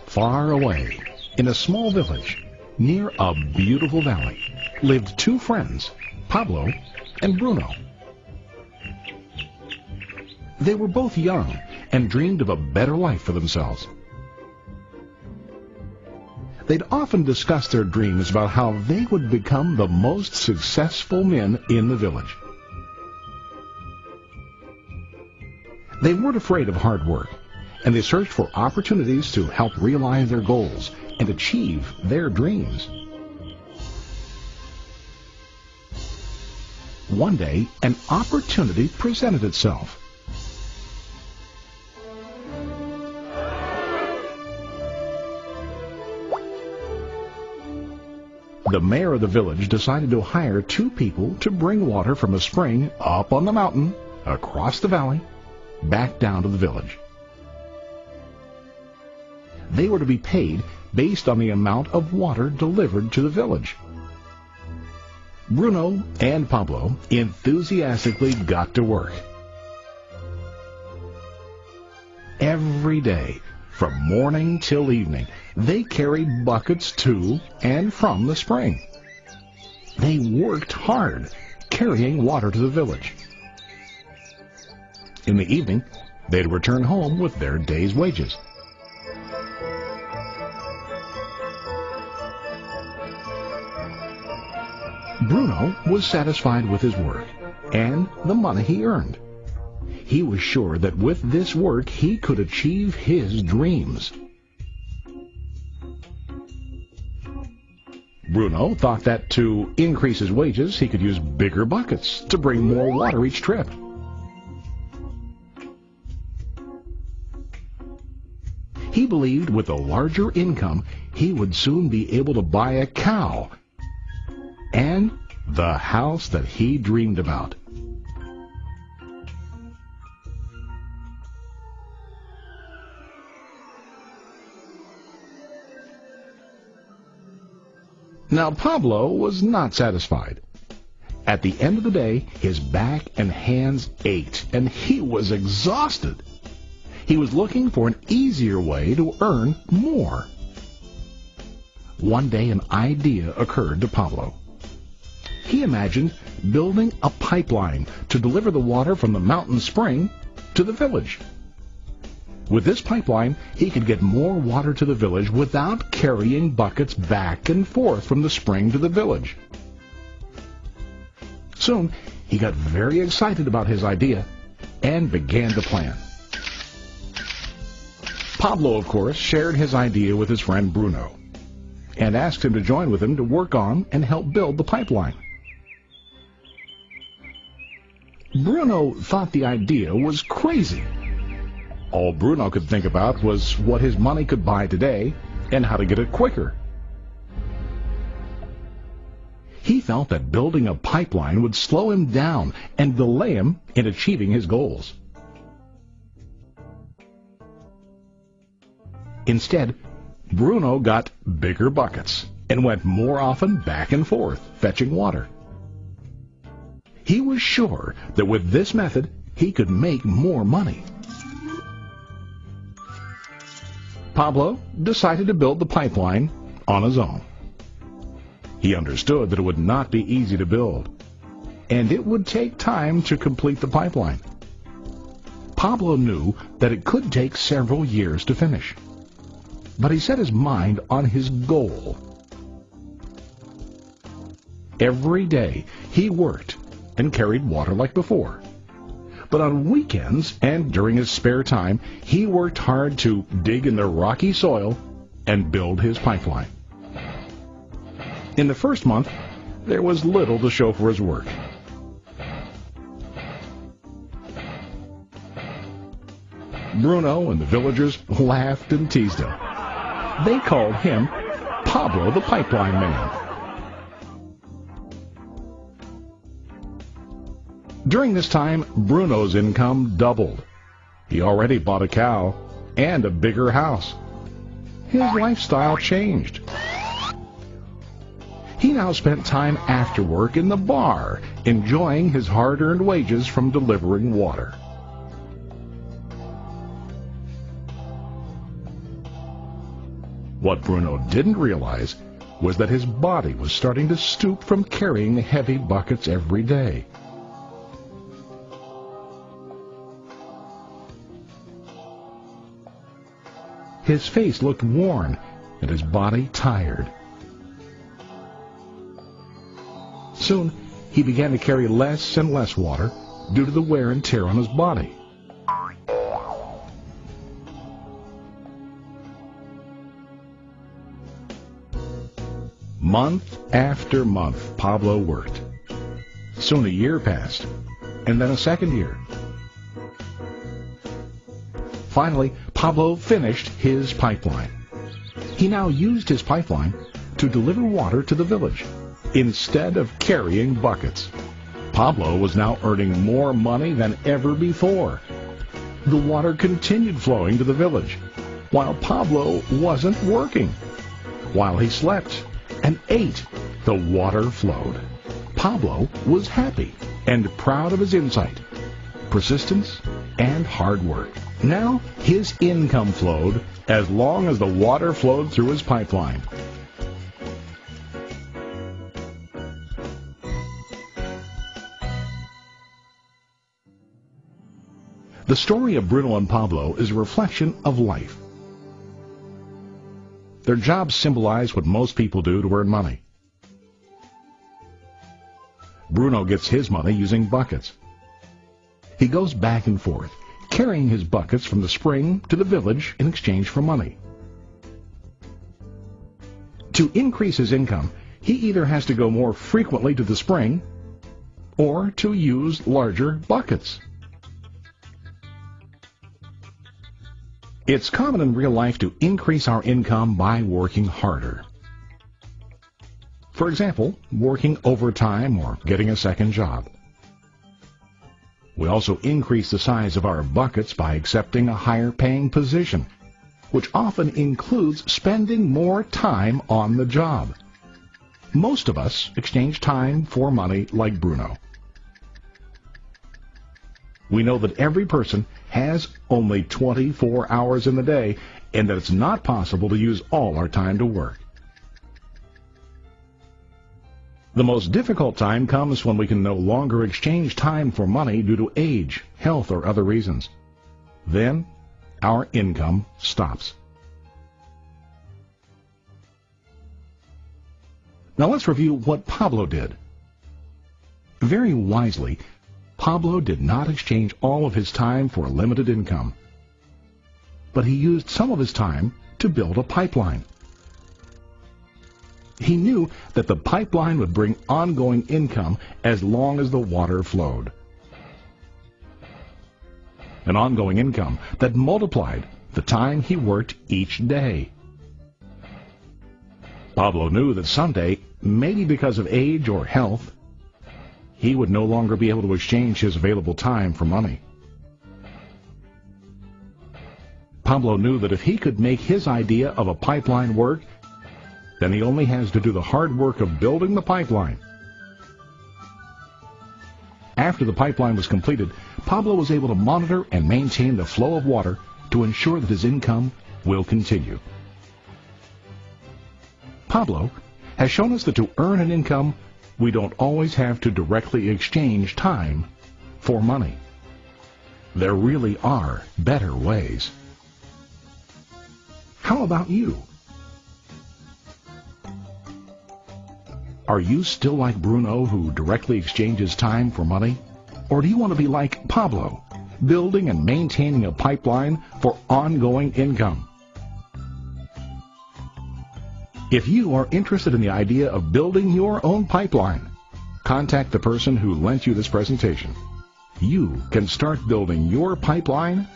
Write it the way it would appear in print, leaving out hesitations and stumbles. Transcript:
Far away, in a small village, near a beautiful valley, lived two friends, Pablo and Bruno. They were both young and dreamed of a better life for themselves. They'd often discuss their dreams about how they would become the most successful men in the village. They weren't afraid of hard work, and they searched for opportunities to help realize their goals and achieve their dreams. One day, an opportunity presented itself. The mayor of the village decided to hire two people to bring water from a spring up on the mountain, across the valley, back down to the village. They were to be paid based on the amount of water delivered to the village. Bruno and Pablo enthusiastically got to work. Every day, from morning till evening, they carried buckets to and from the spring. They worked hard, carrying water to the village. In the evening, they'd return home with their day's wages. Bruno was satisfied with his work and the money he earned. He was sure that with this work he could achieve his dreams. Bruno thought that to increase his wages he could use bigger buckets to bring more water each trip. He believed with a larger income he would soon be able to buy a cow and the house that he dreamed about. Now Pablo was not satisfied. At the end of the day, his back and hands ached, and he was exhausted. He was looking for an easier way to earn more. One day an idea occurred to Pablo. He imagined building a pipeline to deliver the water from the mountain spring to the village. With this pipeline, he could get more water to the village without carrying buckets back and forth from the spring to the village. Soon, he got very excited about his idea and began to plan. Pablo, of course, shared his idea with his friend Bruno and asked him to join with him to work on and help build the pipeline. Bruno thought the idea was crazy. All Bruno could think about was what his money could buy today and how to get it quicker. He felt that building a pipeline would slow him down and delay him in achieving his goals. Instead, Bruno got bigger buckets and went more often back and forth, fetching water. He was sure that with this method, he could make more money. Pablo decided to build the pipeline on his own. He understood that it would not be easy to build, and it would take time to complete the pipeline. Pablo knew that it could take several years to finish, but he set his mind on his goal. Every day he worked and carried water like before. But on weekends and during his spare time, he worked hard to dig in the rocky soil and build his pipeline. In the first month, there was little to show for his work. Bruno and the villagers laughed and teased him. They called him Pablo the Pipeline Man. During this time, Bruno's income doubled. He already bought a cow and a bigger house. His lifestyle changed. He now spent time after work in the bar, enjoying his hard-earned wages from delivering water. What Bruno didn't realize was that his body was starting to stoop from carrying heavy buckets every day. His face looked worn and his body tired. Soon, he began to carry less and less water due to the wear and tear on his body. Month after month, Pablo worked. Soon a year passed, and then a second year. Finally, Pablo finished his pipeline. He now used his pipeline to deliver water to the village instead of carrying buckets. Pablo was now earning more money than ever before. The water continued flowing to the village, while Pablo wasn't working. While he slept and ate, the water flowed. Pablo was happy and proud of his insight, persistence, and hard work. Now his income flowed as long as the water flowed through his pipeline. The story of Bruno and Pablo is a reflection of life. Their jobs symbolize what most people do to earn money. Bruno gets his money using buckets. He goes back and forth, carrying his buckets from the spring to the village in exchange for money. To increase his income, he either has to go more frequently to the spring or to use larger buckets. It's common in real life to increase our income by working harder. For example, working overtime or getting a second job. We also increase the size of our buckets by accepting a higher paying position, which often includes spending more time on the job. Most of us exchange time for money like Bruno. We know that every person has only 24 hours in the day and that it's not possible to use all our time to work. The most difficult time comes when we can no longer exchange time for money due to age, health, or other reasons. Then, our income stops. Now let's review what Pablo did. Very wisely, Pablo did not exchange all of his time for a limited income, but he used some of his time to build a pipeline. He knew that the pipeline would bring ongoing income as long as the water flowed. An ongoing income that multiplied the time he worked each day. Pablo knew that someday, maybe because of age or health, he would no longer be able to exchange his available time for money. Pablo knew that if he could make his idea of a pipeline work, then he only has to do the hard work of building the pipeline. After the pipeline was completed, Pablo was able to monitor and maintain the flow of water to ensure that his income will continue. Pablo has shown us that to earn an income, we don't always have to directly exchange time for money. There really are better ways. How about you? Are you still like Bruno, who directly exchanges time for money? Or do you want to be like Pablo, building and maintaining a pipeline for ongoing income? If you are interested in the idea of building your own pipeline, contact the person who lent you this presentation. You can start building your pipeline